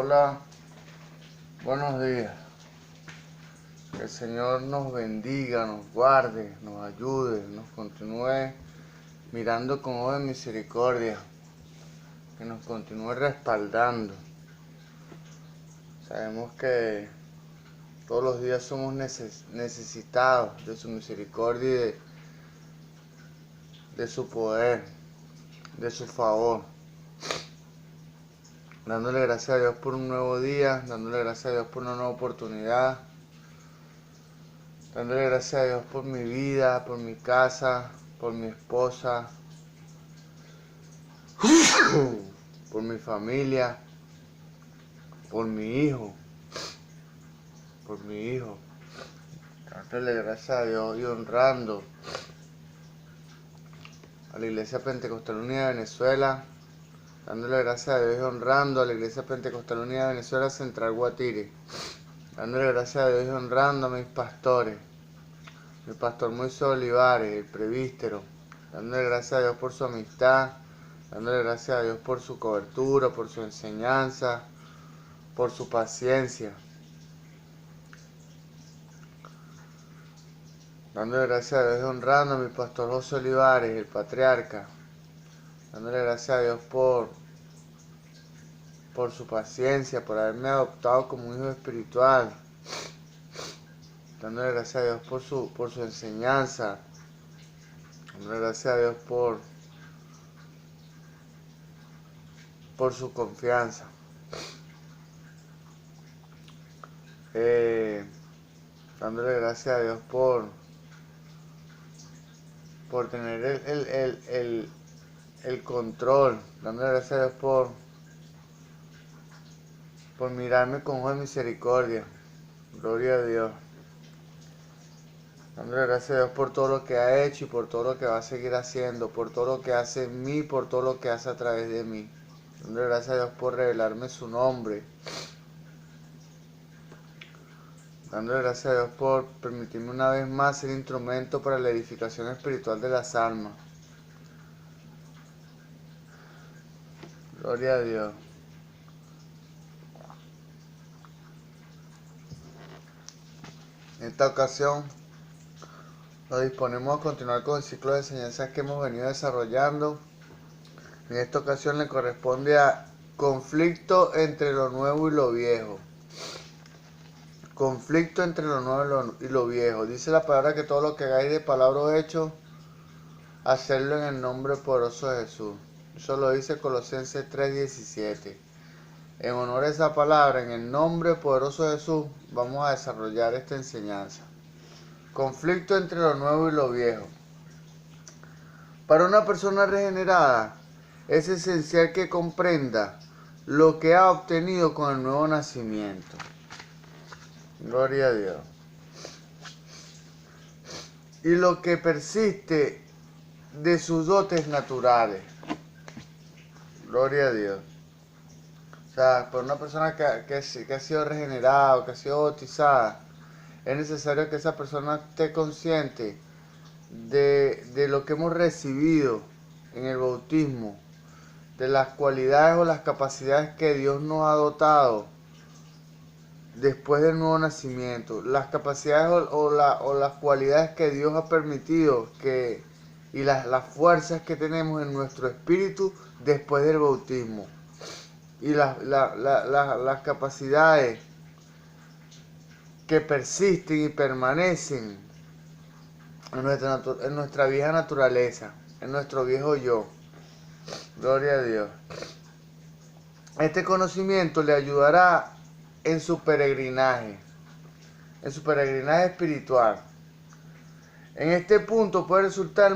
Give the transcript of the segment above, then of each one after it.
Hola, buenos días. Que el Señor nos bendiga, nos guarde, nos ayude, nos continúe mirando con ojo de misericordia, que nos continúe respaldando. Sabemos que todos los días somos necesitados de su misericordia y de su poder, de su favor. Dándole gracias a Dios por un nuevo día, dándole gracias a Dios por una nueva oportunidad, dándole gracias a Dios por mi vida, por mi casa, por mi esposa, por mi familia, por mi hijo, dándole gracias a Dios y honrando a la Iglesia Pentecostal Unida de Venezuela, dándole gracias a Dios y honrando a la Iglesia Pentecostal Unida de Venezuela Central Guatire, dándole gracias a Dios y honrando a mis pastores, mi pastor Moisés Olivares, el presbítero, dándole gracias a Dios por su amistad, dándole gracias a Dios por su cobertura, por su enseñanza, por su paciencia, dándole gracias a Dios y honrando a mi pastor José Olivares, el patriarca, dándole gracias a Dios por su paciencia, por haberme adoptado como un hijo espiritual, dándole gracias a Dios por su enseñanza, dándole gracias a Dios por su confianza. Dándole gracias a Dios por tener el control, dándole gracias a Dios por mirarme con ojo de misericordia. Gloria a Dios. Dándole gracias a Dios por todo lo que ha hecho y por todo lo que va a seguir haciendo, por todo lo que hace en mí, por todo lo que hace a través de mí. Dándole gracias a Dios por revelarme su nombre. Dándole gracias a Dios por permitirme una vez más ser instrumento para la edificación espiritual de las almas. Gloria a Dios. En esta ocasión nos disponemos a continuar con el ciclo de enseñanzas que hemos venido desarrollando. En esta ocasión le corresponde a conflicto entre lo nuevo y lo viejo. Conflicto entre lo nuevo y lo viejo. Dice la palabra que todo lo que hagáis de palabra o hecho, hacerlo en el nombre poderoso de Jesús. Eso lo dice Colosenses 3:17. En honor a esa palabra, en el nombre poderoso de Jesús, vamos a desarrollar esta enseñanza. Conflicto entre lo nuevo y lo viejo. Para una persona regenerada, es esencial que comprenda lo que ha obtenido con el nuevo nacimiento. Gloria a Dios. Y lo que persiste de sus dotes naturales. Gloria a Dios. O sea, para una persona que ha sido regenerada o que ha sido bautizada, es necesario que esa persona esté consciente de lo que hemos recibido en el bautismo, de las cualidades o las capacidades que Dios nos ha dotado después del nuevo nacimiento, las capacidades o las cualidades que Dios ha permitido y las fuerzas que tenemos en nuestro espíritu después del bautismo, y las capacidades que persisten y permanecen en nuestra vieja naturaleza, en nuestro viejo yo. Gloria a Dios. Este conocimiento le ayudará en su peregrinaje espiritual. En este punto puede resultar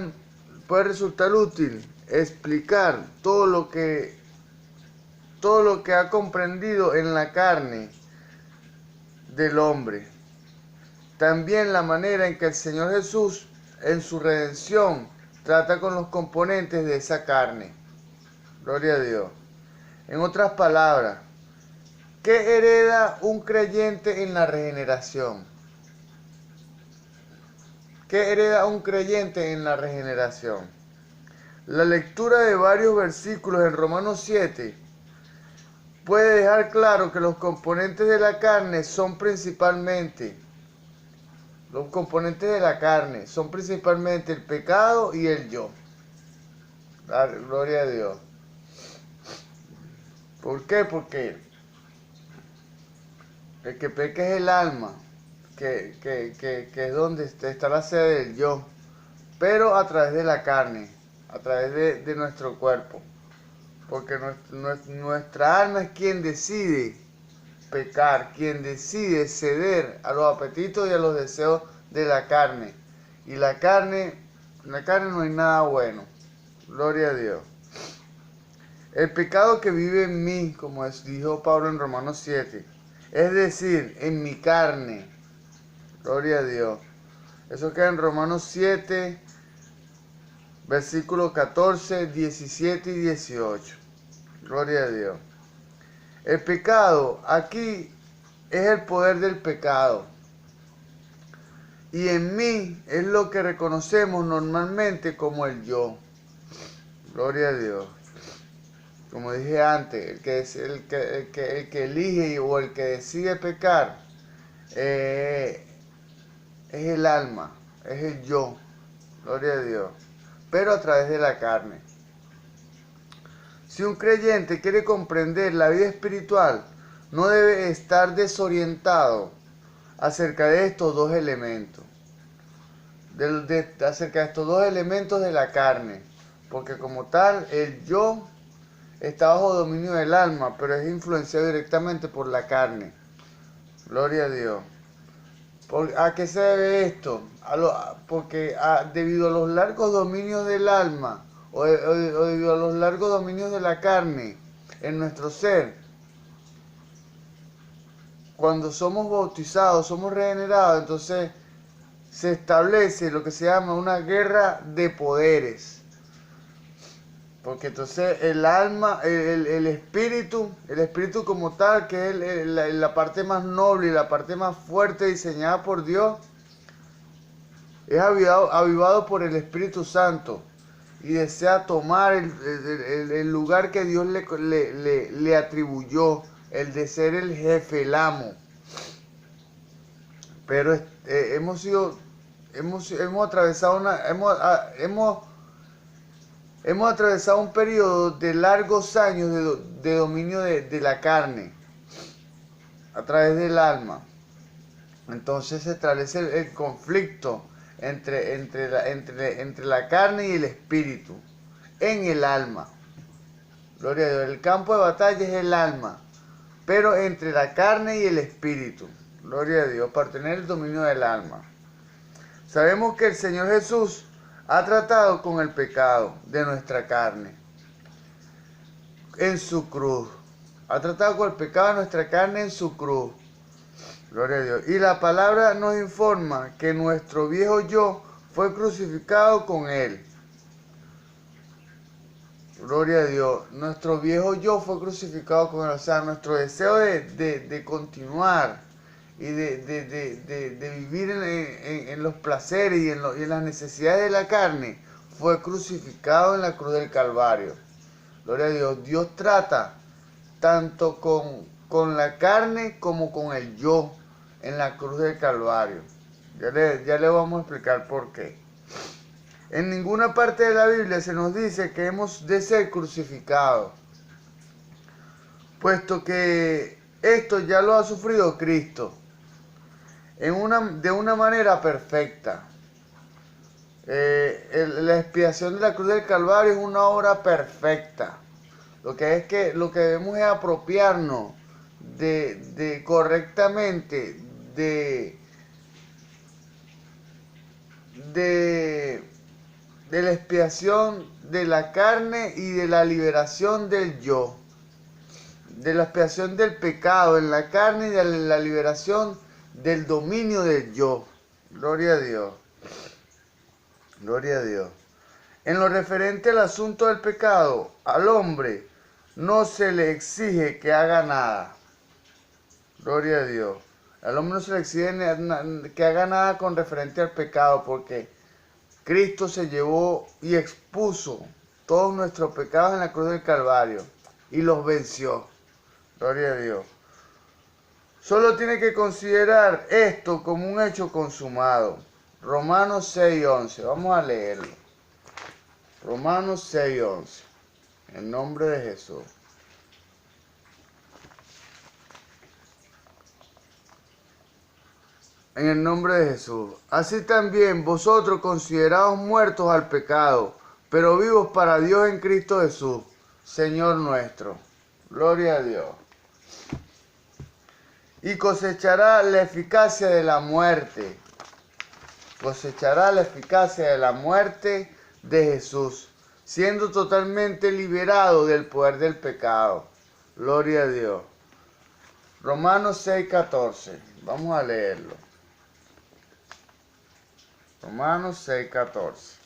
útil explicar todo lo que ha comprendido en la carne del hombre. También la manera en que el Señor Jesús, en su redención, trata con los componentes de esa carne. Gloria a Dios. En otras palabras, ¿qué hereda un creyente en la regeneración? ¿Qué hereda un creyente en la regeneración? La lectura de varios versículos en Romanos 7 puede dejar claro que los componentes de la carne son principalmente el pecado y el yo. Gloria a Dios. ¿Por qué? Porque el que peca es el alma, que es donde está la sede del yo, pero a través de la carne, a través de nuestro cuerpo. Porque nuestra alma es quien decide pecar, quien decide ceder a los apetitos y a los deseos de la carne. Y en la carne no hay nada bueno. Gloria a Dios. El pecado que vive en mí, como dijo Pablo en Romanos 7, es decir, en mi carne. Gloria a Dios. Eso queda en Romanos 7, versículos 14, 17 y 18. Gloria a Dios. El pecado, aquí es el poder del pecado. Y en mí es lo que reconocemos normalmente como el yo. Gloria a Dios. Como dije antes, el que elige o el que decide pecar es el alma, es el yo. Gloria a Dios. Pero a través de la carne. Si un creyente quiere comprender la vida espiritual, no debe estar desorientado acerca de estos dos elementos. Acerca de estos dos elementos de la carne. Porque como tal, el yo está bajo dominio del alma, pero es influenciado directamente por la carne. Gloria a Dios. ¿A qué se debe esto? Porque debido a los largos dominios del alma, o debido a los largos dominios de la carne en nuestro ser, cuando somos bautizados, somos regenerados, entonces se establece lo que se llama una guerra de poderes. Porque entonces el alma, el espíritu como tal, que es la parte más noble y la parte más fuerte diseñada por Dios, es avivado por el Espíritu Santo y desea tomar el lugar que Dios le atribuyó, el de ser el jefe, el amo. Pero hemos atravesado hemos atravesado un periodo de largos años de dominio de la carne a través del alma. Entonces se establece el conflicto entre la carne y el espíritu en el alma. Gloria a Dios. El campo de batalla es el alma, pero entre la carne y el espíritu. Gloria a Dios, para tener el dominio del alma. Sabemos que el Señor Jesús ha tratado con el pecado de nuestra carne en su cruz. Ha tratado con el pecado de nuestra carne en su cruz. Gloria a Dios. Y la palabra nos informa que nuestro viejo yo fue crucificado con él. Gloria a Dios. Nuestro viejo yo fue crucificado con él. O sea, nuestro deseo de continuar y de vivir en los placeres y en las necesidades de la carne fue crucificado en la cruz del Calvario. Gloria a Dios. Dios trata tanto con la carne como con el yo en la cruz del Calvario. Ya le vamos a explicar por qué. En ninguna parte de la Biblia se nos dice que hemos de ser crucificados, puesto que esto ya lo ha sufrido Cristo de una manera perfecta. La expiación de la cruz del Calvario es una obra perfecta. Lo que debemos es apropiarnos correctamente de la expiación de la carne y de la liberación del yo, de la expiación del pecado en la carne y de la liberación del dominio del yo. Gloria a Dios. Gloria a Dios. En lo referente al asunto del pecado, al hombre no se le exige que haga nada. Gloria a Dios. Al hombre no se le exige que haga nada con referente al pecado, porque Cristo se llevó y expuso todos nuestros pecados en la cruz del Calvario y los venció. Gloria a Dios. Solo tiene que considerar esto como un hecho consumado. Romanos 6:11. Vamos a leerlo. Romanos 6:11. En nombre de Jesús. En el nombre de Jesús. Así también vosotros considerados muertos al pecado, pero vivos para Dios en Cristo Jesús, Señor nuestro. Gloria a Dios. Y cosechará la eficacia de la muerte. Cosechará la eficacia de la muerte de Jesús, siendo totalmente liberado del poder del pecado. Gloria a Dios. Romanos 6:14. Vamos a leerlo. Romanos 6:14.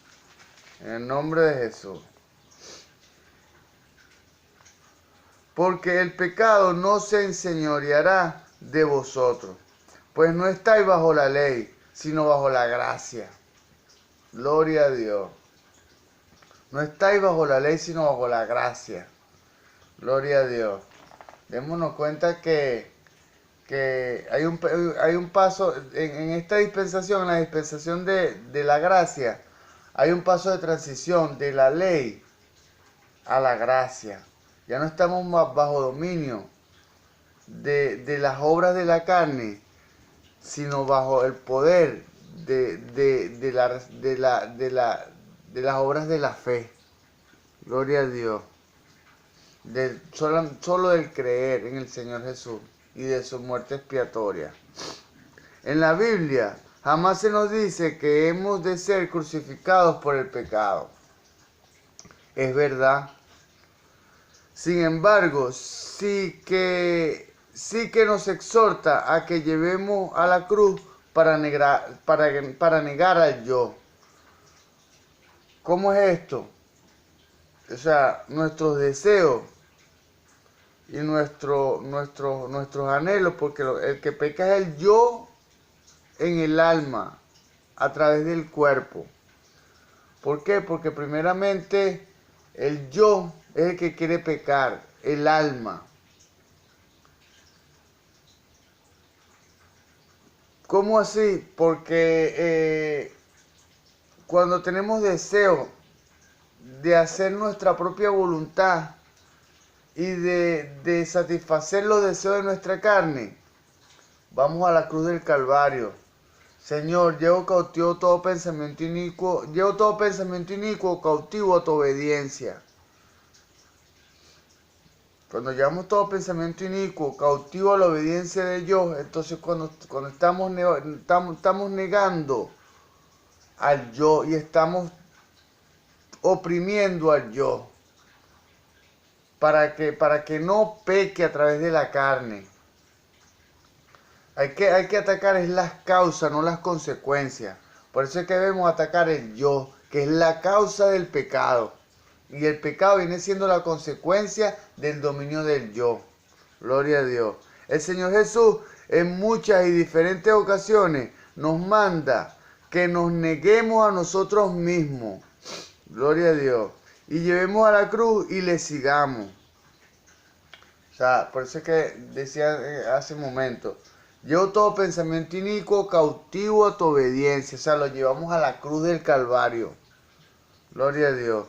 En el nombre de Jesús. Porque el pecado no se enseñoreará de vosotros, pues no estáis bajo la ley, sino bajo la gracia. Gloria a Dios. No estáis bajo la ley, sino bajo la gracia. Gloria a Dios. Démonos cuenta que hay un paso en esta dispensación, en la dispensación de la gracia, hay un paso de transición de la ley a la gracia. Ya no estamos más bajo dominio de las obras de la carne, sino bajo el poder de las obras de la fe. Gloria a Dios. Solo del creer en el Señor Jesús y de su muerte expiatoria. En la Biblia jamás se nos dice que hemos de ser crucificados por el pecado. Es verdad. Sin embargo, sí que nos exhorta a que llevemos a la cruz para negar al yo. ¿Cómo es esto? O sea, nuestros deseos y nuestros anhelos, porque el que peca es el yo en el alma, a través del cuerpo. ¿Por qué? Porque primeramente el yo es el que quiere pecar, el alma. ¿Cómo así? Porque cuando tenemos deseo de hacer nuestra propia voluntad y de satisfacer los deseos de nuestra carne, vamos a la cruz del Calvario. Señor, llevo cautivo todo pensamiento inicuo, cautivo a tu obediencia. Cuando llevamos todo pensamiento inicuo cautivo a la obediencia de Dios, entonces cuando estamos negando al yo y estamos oprimiendo al yo para que no peque a través de la carne. Hay que atacar es las causas, no las consecuencias. Por eso es que debemos atacar el yo, que es la causa del pecado. Y el pecado viene siendo la consecuencia del dominio del yo. Gloria a Dios. El Señor Jesús en muchas y diferentes ocasiones nos manda que nos neguemos a nosotros mismos. Gloria a Dios. Y llevemos a la cruz y le sigamos. O sea, por eso es que decía hace un momento, llevo todo pensamiento inicuo cautivo a tu obediencia. O sea, lo llevamos a la cruz del Calvario. Gloria a Dios.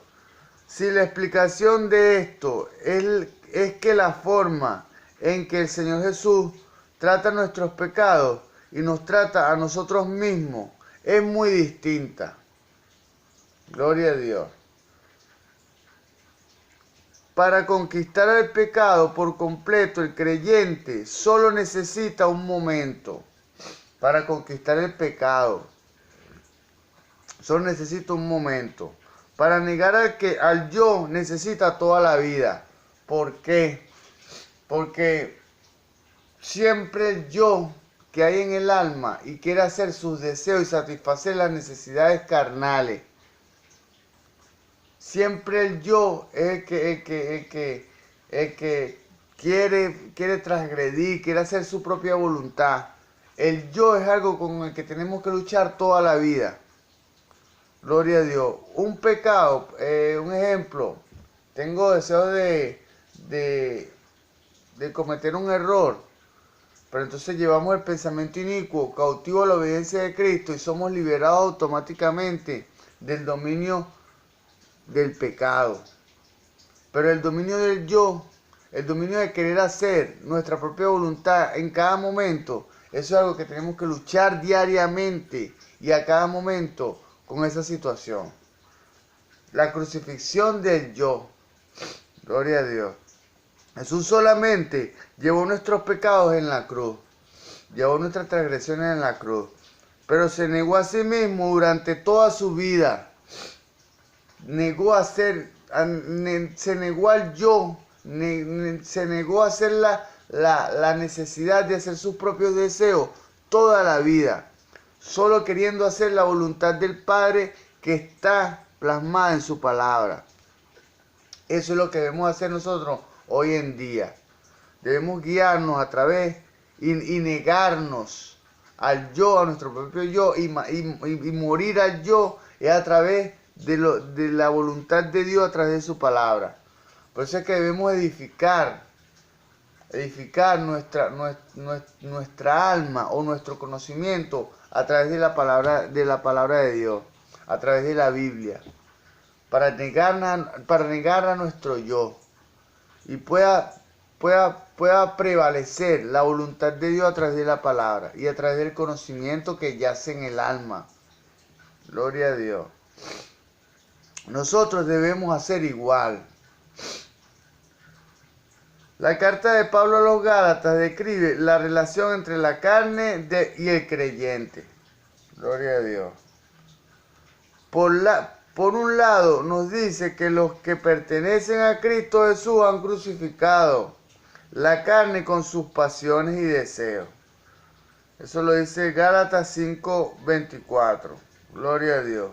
Si la explicación de esto es que la forma en que el Señor Jesús trata nuestros pecados y nos trata a nosotros mismos es muy distinta. Gloria a Dios. Para conquistar el pecado por completo, el creyente solo necesita un momento. Para conquistar el pecado, solo necesita un momento. Para negar al yo necesita toda la vida. ¿Por qué? Porque siempre el yo que hay en el alma y quiere hacer sus deseos y satisfacer las necesidades carnales. Siempre el yo es el que quiere transgredir, quiere hacer su propia voluntad. El yo es algo con el que tenemos que luchar toda la vida. Gloria a Dios. Un pecado, un ejemplo. Tengo deseo de de cometer un error. Pero entonces llevamos el pensamiento inicuo cautivo a la obediencia de Cristo y somos liberados automáticamente del dominio del pecado. Pero el dominio del yo, el dominio de querer hacer nuestra propia voluntad en cada momento, eso es algo que tenemos que luchar diariamente y a cada momento con esa situación. La crucifixión del yo. Gloria a Dios. Jesús solamente llevó nuestros pecados en la cruz, llevó nuestras transgresiones en la cruz, pero se negó a sí mismo durante toda su vida. Se negó al yo, se negó a hacer la necesidad de hacer sus propios deseos toda la vida, solo queriendo hacer la voluntad del Padre que está plasmada en su palabra. Eso es lo que debemos hacer nosotros hoy en día. Debemos guiarnos a través y negarnos al yo, a nuestro propio yo, y morir al yo es a través de la voluntad de Dios, a través de su palabra. Por eso es que debemos edificar nuestra alma o nuestro conocimiento a través de la palabra de Dios, a través de la Biblia, para negar a nuestro yo y pueda prevalecer la voluntad de Dios a través de la palabra y a través del conocimiento que yace en el alma. Gloria a Dios. Nosotros debemos hacer igual. La carta de Pablo a los Gálatas describe la relación entre la carne y el creyente. Gloria a Dios. Por un lado nos dice que los que pertenecen a Cristo Jesús han crucificado la carne con sus pasiones y deseos. Eso lo dice Gálatas 5:24. Gloria a Dios.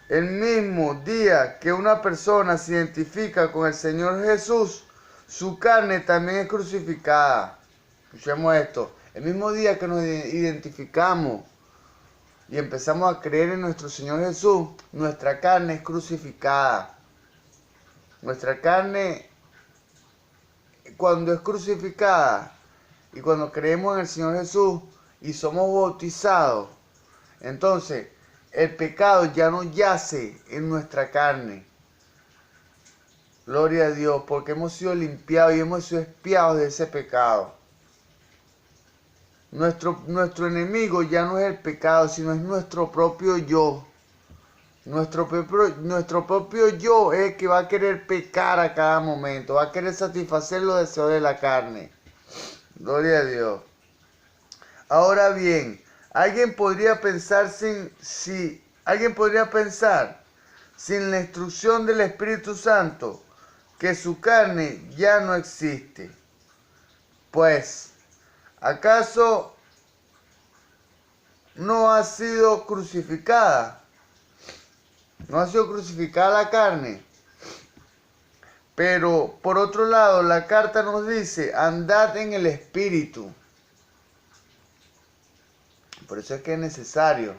El mismo día que una persona se identifica con el Señor Jesús, su carne también es crucificada. Escuchemos esto. El mismo día que nos identificamos y empezamos a creer en nuestro Señor Jesús, nuestra carne es crucificada. Nuestra carne, cuando es crucificada y cuando creemos en el Señor Jesús y somos bautizados, entonces el pecado ya no yace en nuestra carne. Gloria a Dios, porque hemos sido limpiados y hemos sido expiados de ese pecado. Nuestro enemigo ya no es el pecado, sino es nuestro propio yo. Nuestro propio yo es el que va a querer pecar a cada momento, va a querer satisfacer los deseos de la carne. Gloria a Dios. Ahora bien, alguien podría pensar sin la instrucción del Espíritu Santo que su carne ya no existe. Pues, ¿acaso no ha sido crucificada? No ha sido crucificada la carne. Pero, por otro lado, la carta nos dice, andad en el Espíritu. Por eso es que es necesario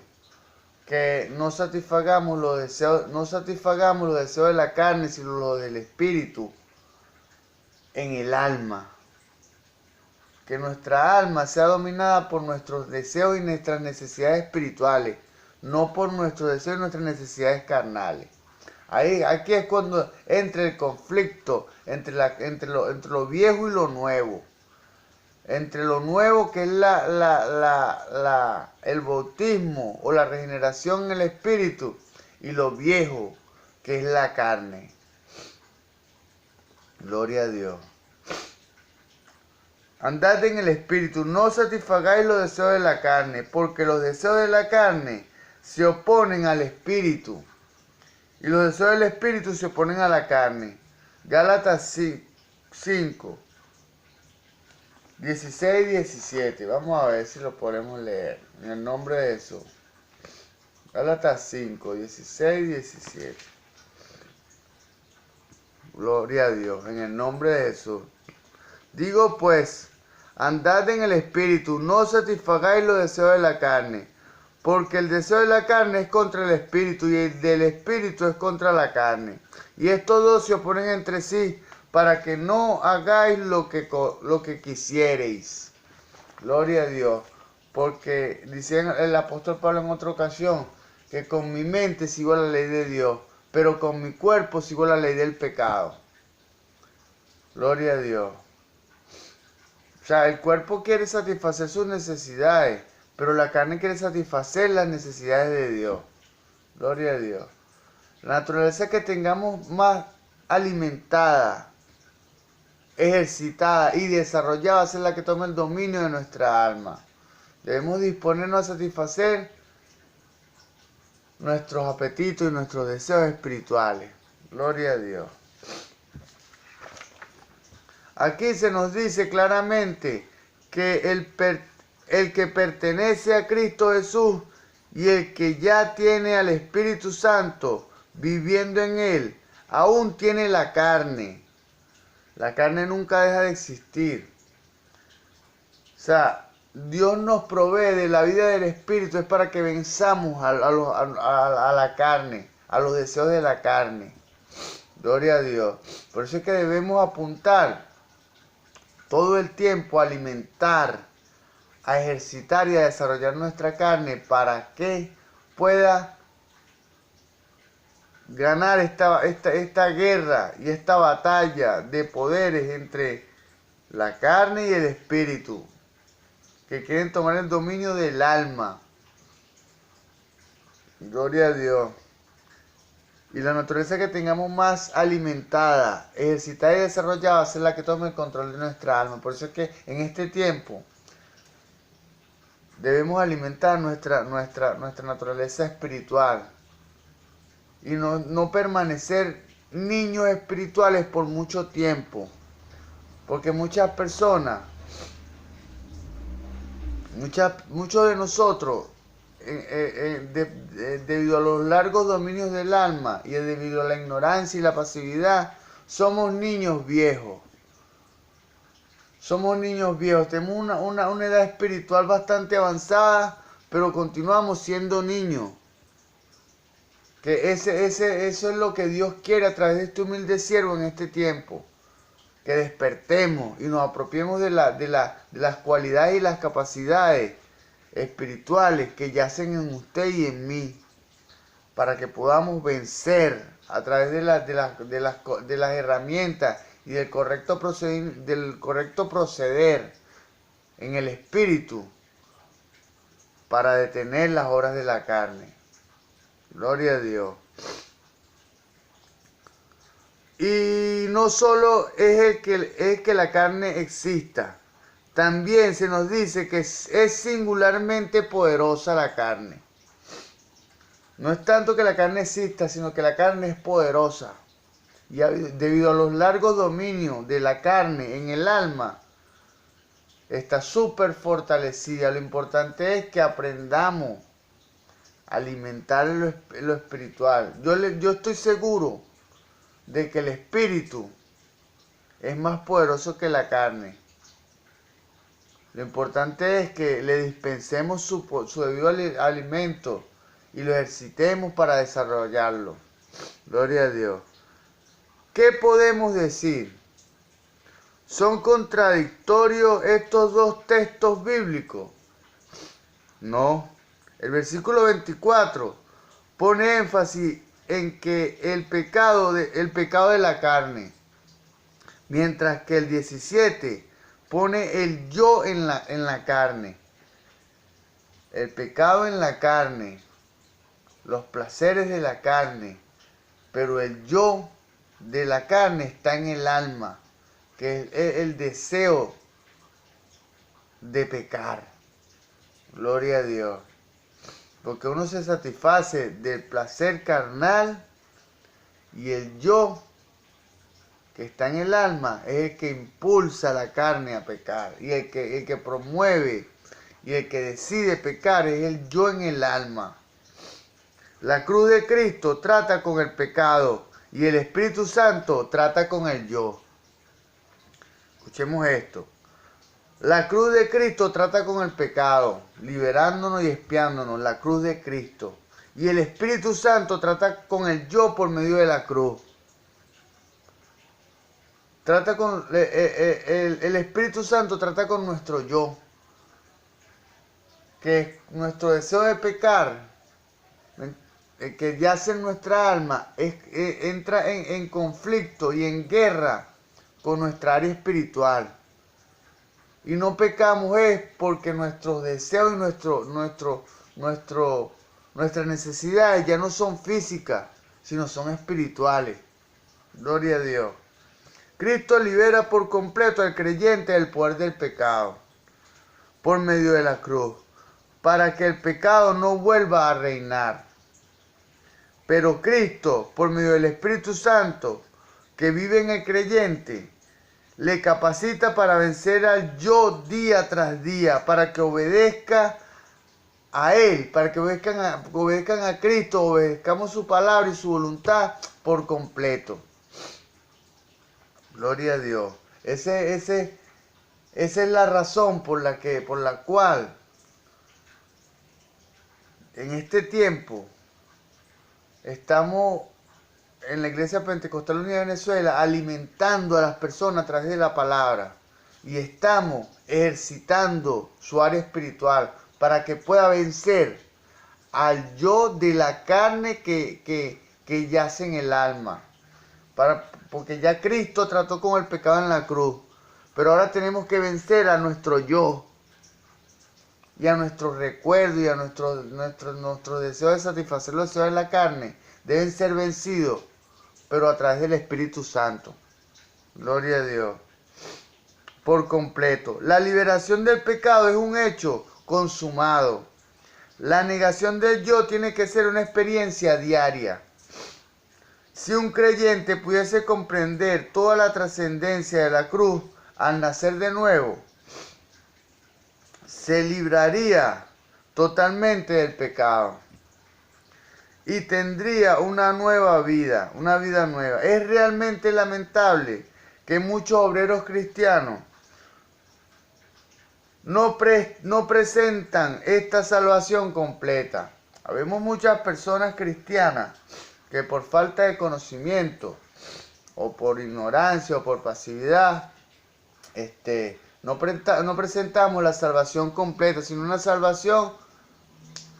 que no satisfagamos los deseos de la carne, sino los del Espíritu en el alma. Que nuestra alma sea dominada por nuestros deseos y nuestras necesidades espirituales, no por nuestros deseos y nuestras necesidades carnales. Aquí es cuando entra el conflicto entre lo viejo y lo nuevo. Entre lo nuevo, que es el bautismo o la regeneración en el Espíritu, y lo viejo, que es la carne. Gloria a Dios. Andad en el Espíritu, no satisfagáis los deseos de la carne, porque los deseos de la carne se oponen al Espíritu, y los deseos del Espíritu se oponen a la carne. Gálatas 5, 16 y 17. Vamos a ver si lo podemos leer. En el nombre de Jesús. Gálatas 5, 16 y 17. Gloria a Dios. En el nombre de Jesús. Digo pues, andad en el Espíritu, no satisfagáis los deseos de la carne. Porque el deseo de la carne es contra el Espíritu y el del Espíritu es contra la carne. Y estos dos se oponen entre sí para que no hagáis lo que quisierais. Gloria a Dios. Porque dice el apóstol Pablo en otra ocasión que con mi mente sigo la ley de Dios, pero con mi cuerpo sigo la ley del pecado. Gloria a Dios. O sea, el cuerpo quiere satisfacer sus necesidades, pero la carne quiere satisfacer las necesidades de Dios. Gloria a Dios. La naturaleza que tengamos más alimentada, ejercitada y desarrollada es la que toma el dominio de nuestra alma. Debemos disponernos a satisfacer nuestros apetitos y nuestros deseos espirituales. Gloria a Dios. Aquí se nos dice claramente que el que pertenece a Cristo Jesús y el que ya tiene al Espíritu Santo viviendo en él, aún tiene la carne. La carne nunca deja de existir. O sea, Dios nos provee de la vida del Espíritu, es para que venzamos a la carne, a los deseos de la carne. Gloria a Dios. Por eso es que debemos apuntar todo el tiempo a alimentar, a ejercitar y a desarrollar nuestra carne para que pueda ganar esta guerra y esta batalla de poderes entre la carne y el espíritu, que quieren tomar el dominio del alma. Gloria a Dios. Y la naturaleza que tengamos más alimentada, ejercitada y desarrollada va a ser la que tome el control de nuestra alma. Por eso es que en este tiempo debemos alimentar nuestra naturaleza espiritual y no permanecer niños espirituales por mucho tiempo. Porque muchas personas, muchos de nosotros, debido a los largos dominios del alma y debido a la ignorancia y la pasividad, somos niños viejos. Somos niños viejos, tenemos una edad espiritual bastante avanzada, pero continuamos siendo niños. Que eso es lo que Dios quiere a través de este humilde siervo en este tiempo. Que despertemos y nos apropiemos de las cualidades y las capacidades espirituales que yacen en usted y en mí, para que podamos vencer a través de las herramientas y del correcto proceder en el espíritu para detener las obras de la carne. Gloria a Dios. Y no solo es que la carne exista, también se nos dice que es singularmente poderosa la carne. No es tanto que la carne exista, sino que la carne es poderosa. Y debido a los largos dominios de la carne en el alma, está súper fortalecida. Lo importante es que aprendamos a alimentar lo espiritual. Yo estoy seguro de que el espíritu es más poderoso que la carne. Lo importante es que le dispensemos su debido alimento y lo ejercitemos para desarrollarlo. Gloria a Dios. ¿Qué podemos decir? ¿Son contradictorios estos dos textos bíblicos? No. El versículo 24 pone énfasis en que el pecado de la carne, mientras que el 17 pone el yo en la carne. El pecado en la carne, los placeres de la carne, pero el yo de la carne está en el alma, que es el deseo de pecar. Gloria a Dios. Porque uno se satisface del placer carnal y el yo que está en el alma es el que impulsa a la carne a pecar. Y el que promueve y el que decide pecar es el yo en el alma. La cruz de Cristo trata con el pecado y el Espíritu Santo trata con el yo. Escuchemos esto. La cruz de Cristo trata con el pecado, liberándonos y expiándonos, la cruz de Cristo. Y el Espíritu Santo trata con el yo por medio de la cruz. trata con el Espíritu Santo trata con nuestro yo, que nuestro deseo de pecar, que yace en nuestra alma, entra en conflicto y en guerra con nuestra área espiritual. Y no pecamos es porque nuestros deseos y nuestras necesidades ya no son físicas, sino son espirituales. Gloria a Dios. Cristo libera por completo al creyente del poder del pecado por medio de la cruz, para que el pecado no vuelva a reinar. Pero Cristo, por medio del Espíritu Santo que vive en el creyente, le capacita para vencer al yo día tras día, para que obedezca a Él, para que obedezcan a Cristo, obedezcamos su palabra y su voluntad por completo. Gloria a Dios. Esa es la razón por la cual en este tiempo estamos en la Iglesia Pentecostal Unida de Venezuela alimentando a las personas a través de la palabra y estamos ejercitando su área espiritual para que pueda vencer al yo de la carne que yace en el alma. Porque ya Cristo trató con el pecado en la cruz, pero ahora tenemos que vencer a nuestro yo y a nuestro recuerdo y a nuestro deseo de satisfacer los deseos de la carne. Deben ser vencidos, pero a través del Espíritu Santo. Gloria a Dios. Por completo. La liberación del pecado es un hecho consumado. La negación del yo tiene que ser una experiencia diaria. Si un creyente pudiese comprender toda la trascendencia de la cruz al nacer de nuevo, se libraría totalmente del pecado y tendría una nueva vida, una vida nueva. Es realmente lamentable que muchos obreros cristianos no presentan esta salvación completa. Habemos muchas personas cristianas que por falta de conocimiento o por ignorancia o por pasividad no presentamos la salvación completa, sino una salvación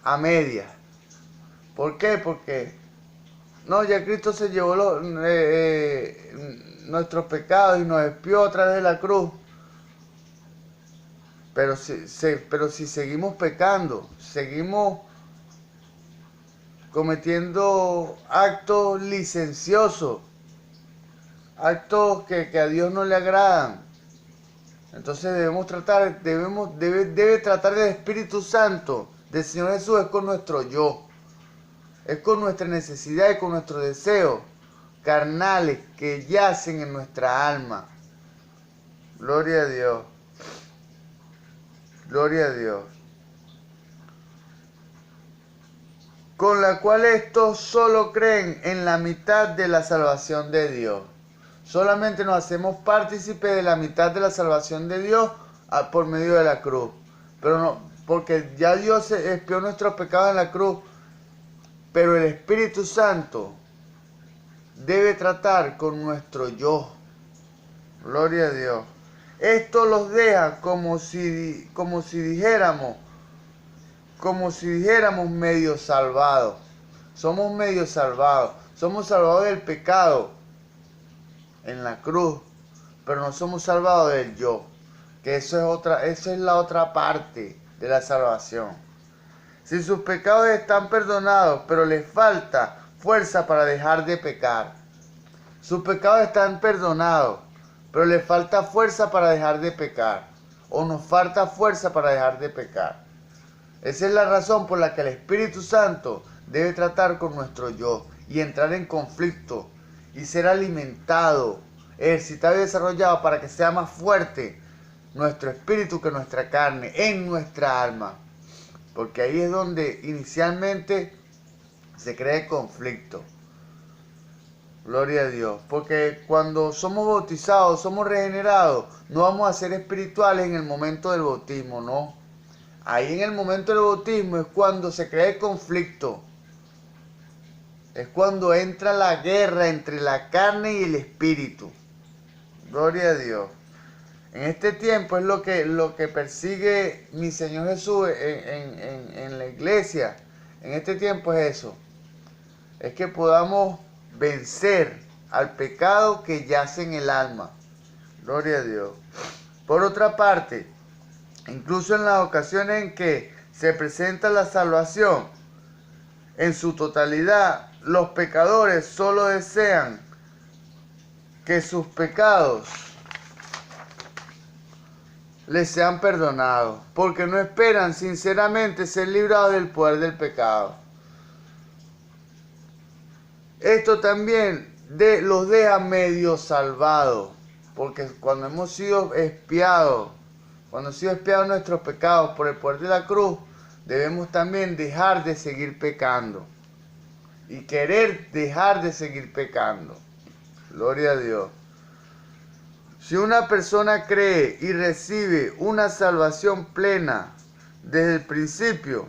a media. ¿Por qué? Porque no, ya Cristo se llevó nuestros pecados y nos expió a través de la cruz. Pero si seguimos pecando, seguimos cometiendo actos licenciosos, actos que a Dios no le agradan, entonces debe tratar del Espíritu Santo del Señor Jesús. Es con nuestro yo, es con nuestra necesidad y con nuestros deseos carnales que yacen en nuestra alma. Gloria a Dios. Gloria a Dios. Con la cual estos solo creen en la mitad de la salvación de Dios. Solamente nos hacemos partícipes de la mitad de la salvación de Dios por medio de la cruz. Pero no, porque ya Dios expió nuestros pecados en la cruz. Pero el Espíritu Santo debe tratar con nuestro yo. Gloria a Dios. Esto los deja como si dijéramos medio salvados. Somos medio salvados. Somos salvados del pecado en la cruz, pero no somos salvados del yo, que eso es la otra parte de la salvación. Si sus pecados están perdonados, pero les falta fuerza para dejar de pecar. Sus pecados están perdonados, pero les falta fuerza para dejar de pecar. O nos falta fuerza para dejar de pecar. Esa es la razón por la que el Espíritu Santo debe tratar con nuestro yo y entrar en conflicto y ser alimentado, ejercitado y desarrollado para que sea más fuerte nuestro espíritu que nuestra carne, en nuestra alma. Porque ahí es donde inicialmente se crea el conflicto. Gloria a Dios. Porque cuando somos bautizados, somos regenerados, no vamos a ser espirituales en el momento del bautismo, no. Ahí en el momento del bautismo es cuando se crea el conflicto. Es cuando entra la guerra entre la carne y el espíritu. Gloria a Dios. En este tiempo es lo que persigue mi Señor Jesús en la iglesia. En este tiempo es eso. Es que podamos vencer al pecado que yace en el alma. Gloria a Dios. Por otra parte, incluso en las ocasiones en que se presenta la salvación en su totalidad, los pecadores solo desean que sus pecados les sean perdonados, porque no esperan sinceramente ser librados del poder del pecado. Esto también los deja medio salvados, porque cuando hemos sido expiados, cuando han sido expiados nuestros pecados por el poder de la cruz, debemos también dejar de seguir pecando y querer dejar de seguir pecando. Gloria a Dios. Si una persona cree y recibe una salvación plena desde el principio,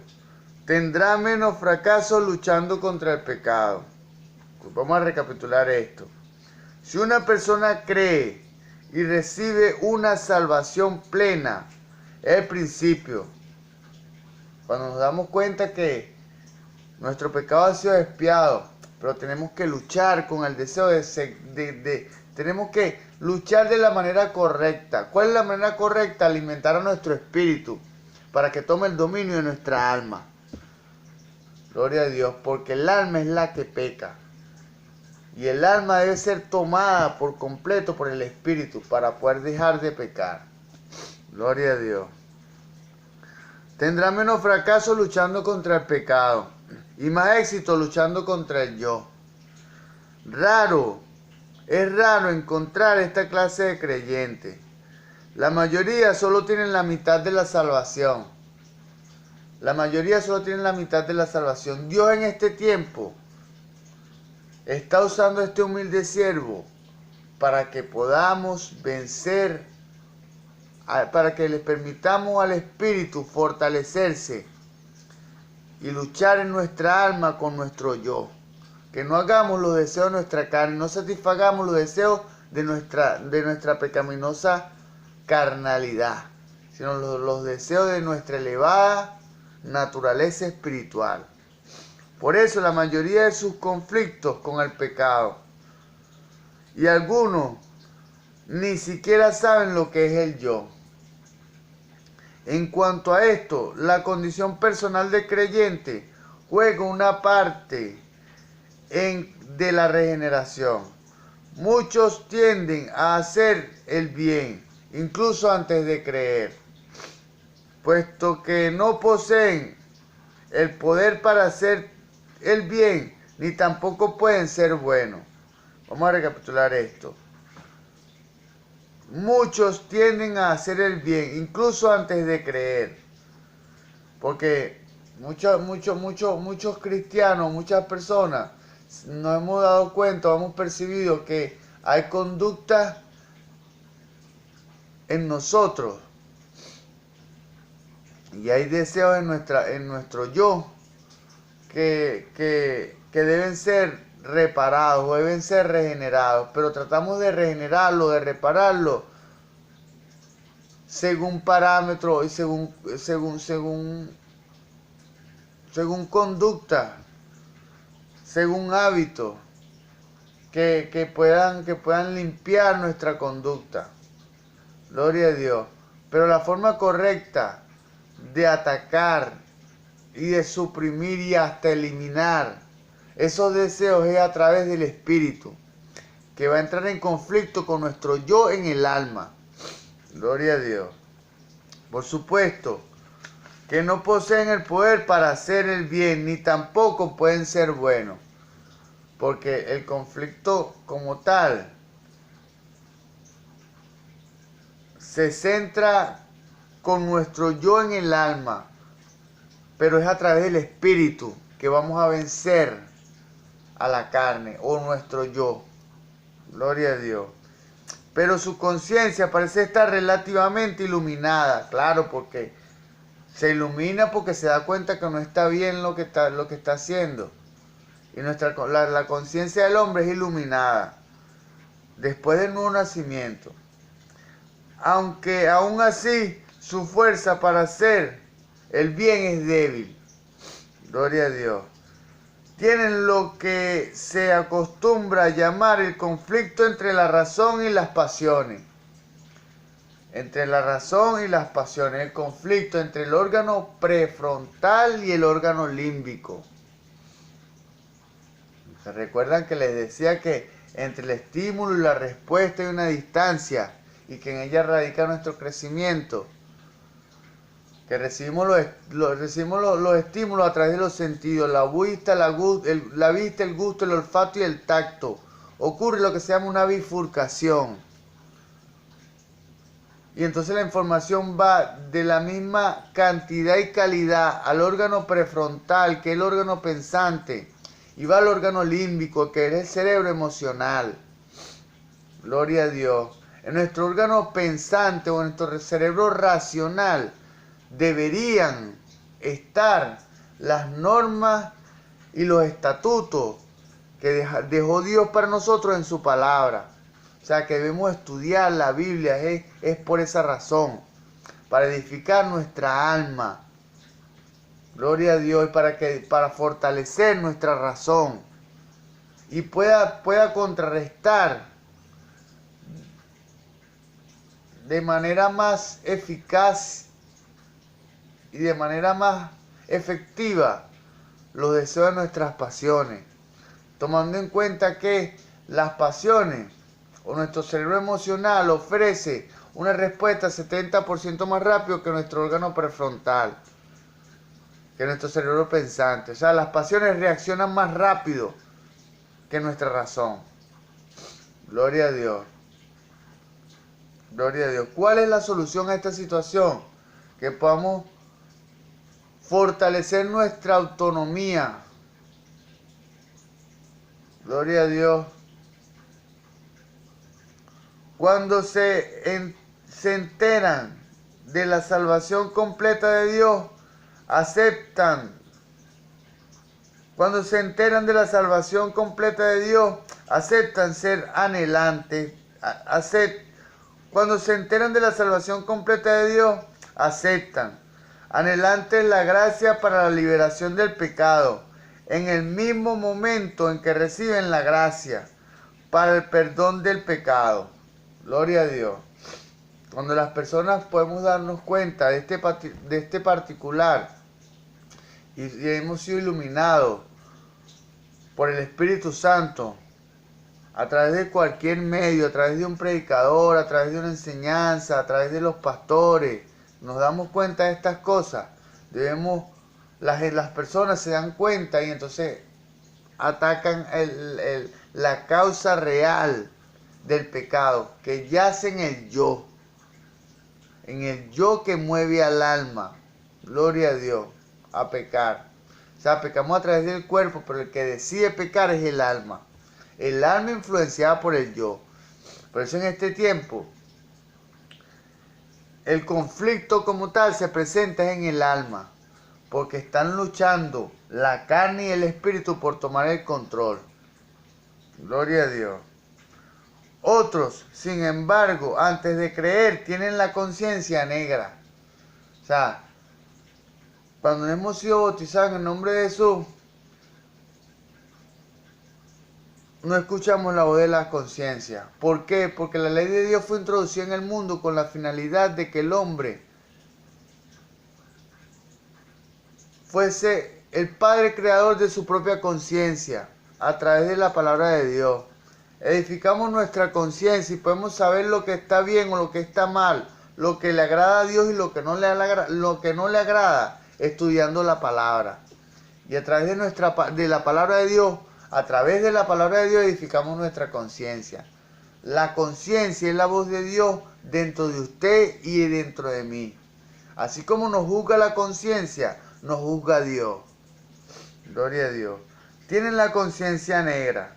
tendrá menos fracaso luchando contra el pecado. Vamos a recapitular esto. Si una persona cree y recibe una salvación plena, es el principio. Cuando nos damos cuenta que nuestro pecado ha sido expiado, pero tenemos que luchar con el deseo tenemos que luchar de la manera correcta. ¿Cuál es la manera correcta? Alimentar a nuestro espíritu para que tome el dominio de nuestra alma. Gloria a Dios, porque el alma es la que peca. Y el alma debe ser tomada por completo por el espíritu para poder dejar de pecar. Gloria a Dios. Tendrá menos fracaso luchando contra el pecado y más éxito luchando contra el yo. Es raro encontrar esta clase de creyentes. La mayoría solo tienen la mitad de la salvación. La mayoría solo tienen la mitad de la salvación. Dios en este tiempo está usando a este humilde siervo para que podamos vencer, para que le permitamos al Espíritu fortalecerse y luchar en nuestra alma con nuestro yo. Que no hagamos los deseos de nuestra carne, no satisfagamos los deseos de nuestra pecaminosa carnalidad, sino los deseos de nuestra elevada naturaleza espiritual. Por eso la mayoría de sus conflictos con el pecado, y algunos ni siquiera saben lo que es el yo. En cuanto a esto, la condición personal del creyente juega una parte de la regeneración. Muchos tienden a hacer el bien, incluso antes de creer, puesto que no poseen el poder para hacer el bien, ni tampoco pueden ser buenos. Vamos a recapitular esto. Muchos tienden a hacer el bien, incluso antes de creer, porque muchos cristianos, muchas personas, nos hemos dado cuenta, hemos percibido que hay conductas en nosotros y hay deseos en nuestro yo que deben ser reparados o deben ser regenerados, pero tratamos de regenerarlo, de repararlo según parámetros y según conducta, según hábitos que puedan limpiar nuestra conducta. Gloria a Dios. Pero la forma correcta de atacar y de suprimir y hasta eliminar esos deseos es a través del Espíritu, que va a entrar en conflicto con nuestro yo en el alma. Gloria a Dios. Por supuesto que no poseen el poder para hacer el bien, ni tampoco pueden ser buenos, porque el conflicto como tal se centra con nuestro yo en el alma, pero es a través del Espíritu que vamos a vencer a la carne o nuestro yo. Gloria a Dios. Pero su conciencia parece estar relativamente iluminada, claro, porque se ilumina porque se da cuenta que no está bien lo que está haciendo. Y la conciencia del hombre es iluminada. después del nuevo nacimiento, aunque aún así su fuerza para hacer el bien es débil. Gloria a Dios. Tienen lo que se acostumbra a llamar el conflicto entre la razón y las pasiones. Entre la razón y las pasiones, el conflicto entre el órgano prefrontal y el órgano límbico. ¿Se recuerdan que les decía que entre el estímulo y la respuesta hay una distancia y que en ella radica nuestro crecimiento? Que recibimos los estímulos a través de los sentidos, la vista, el gusto, el olfato y el tacto. Ocurre lo que se llama una bifurcación. Y entonces la información va de la misma cantidad y calidad al órgano prefrontal, que es el órgano pensante, y va al órgano límbico, que es el cerebro emocional. Gloria a Dios. En nuestro órgano pensante o en nuestro cerebro racional deberían estar las normas y los estatutos que dejó Dios para nosotros en su palabra. O sea, que debemos estudiar la Biblia, es por esa razón, para edificar nuestra alma. Gloria a Dios, para fortalecer nuestra razón y pueda contrarrestar de manera más eficaz y de manera más efectiva los deseos de nuestras pasiones, tomando en cuenta que las pasiones o nuestro cerebro emocional ofrece una respuesta 70% más rápido que nuestro órgano prefrontal, que nuestro cerebro pensante. O sea, las pasiones reaccionan más rápido que nuestra razón. Gloria a Dios. Gloria a Dios. ¿Cuál es la solución a esta situación? Que podamos fortalecer nuestra autonomía. Gloria a Dios. Cuando se enteran de la salvación completa de Dios, aceptan. Cuando se enteran de la salvación completa de Dios, aceptan ser anhelantes. Cuando se enteran de la salvación completa de Dios, aceptan anhelantes la gracia para la liberación del pecado, en el mismo momento en que reciben la gracia para el perdón del pecado. Gloria a Dios. Cuando las personas podemos darnos cuenta de este particular y hemos sido iluminados por el Espíritu Santo, a través de cualquier medio, a través de un predicador, a través de una enseñanza, a través de los pastores, nos damos cuenta de estas cosas, las personas se dan cuenta y entonces atacan la causa real del pecado, que yace en el yo que mueve al alma, gloria a Dios, a pecar. O sea, pecamos a través del cuerpo, pero el que decide pecar es el alma. El alma influenciada por el yo. Por eso en este tiempo, el conflicto como tal se presenta en el alma, porque están luchando la carne y el espíritu por tomar el control. Gloria a Dios. Otros, sin embargo, antes de creer, tienen la conciencia negra. O sea, cuando hemos sido bautizados en el nombre de Jesús, no escuchamos la voz de la conciencia. ¿Por qué? Porque la ley de Dios fue introducida en el mundo con la finalidad de que el hombre fuese el padre creador de su propia conciencia a través de la palabra de Dios. Edificamos nuestra conciencia y podemos saber lo que está bien o lo que está mal, lo que le agrada a Dios y lo que no le agrada, estudiando la palabra. Y a través de la palabra de Dios, a través de la palabra de Dios edificamos nuestra conciencia. La conciencia es la voz de Dios dentro de usted y dentro de mí. Así como nos juzga la conciencia, nos juzga Dios. Gloria a Dios. Tienen la conciencia negra.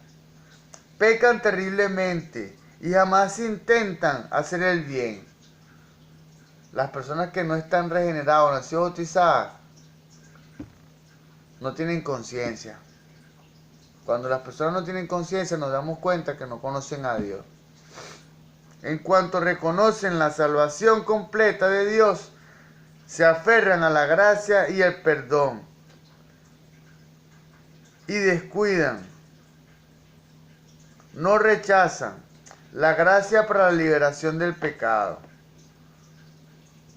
Pecan terriblemente y jamás intentan hacer el bien. Las personas que no están regeneradas o no han sido bautizadas no tienen conciencia. Cuando las personas no tienen conciencia nos damos cuenta que no conocen a Dios. En cuanto reconocen la salvación completa de Dios, se aferran a la gracia y el perdón y descuidan, no rechazan la gracia para la liberación del pecado.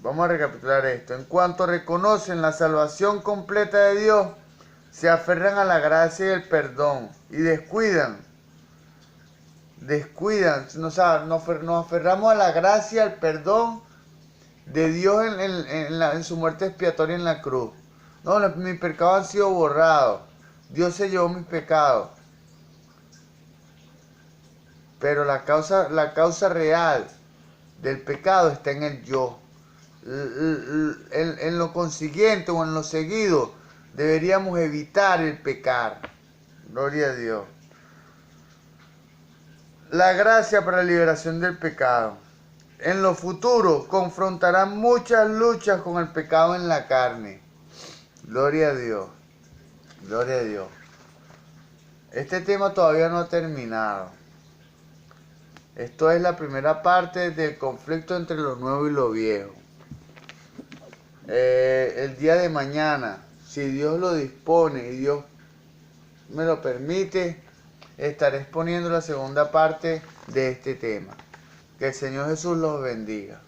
Vamos a recapitular esto. En cuanto reconocen la salvación completa de Dios, se aferran a la gracia y el perdón y descuidan, nos aferramos a la gracia, al perdón de Dios en su muerte expiatoria en la cruz. No, mis pecados han sido borrados. Dios se llevó mis pecados. Pero la causa real del pecado está en el yo. En lo consiguiente o en lo seguido, deberíamos evitar el pecar. Gloria a Dios. La gracia para la liberación del pecado. En lo futuro confrontarán muchas luchas con el pecado en la carne. Gloria a Dios. Gloria a Dios. Este tema todavía no ha terminado. Esto es la primera parte del conflicto entre lo nuevo y lo viejo. El día de mañana, si Dios lo dispone y Dios me lo permite, estaré exponiendo la segunda parte de este tema. Que el Señor Jesús los bendiga.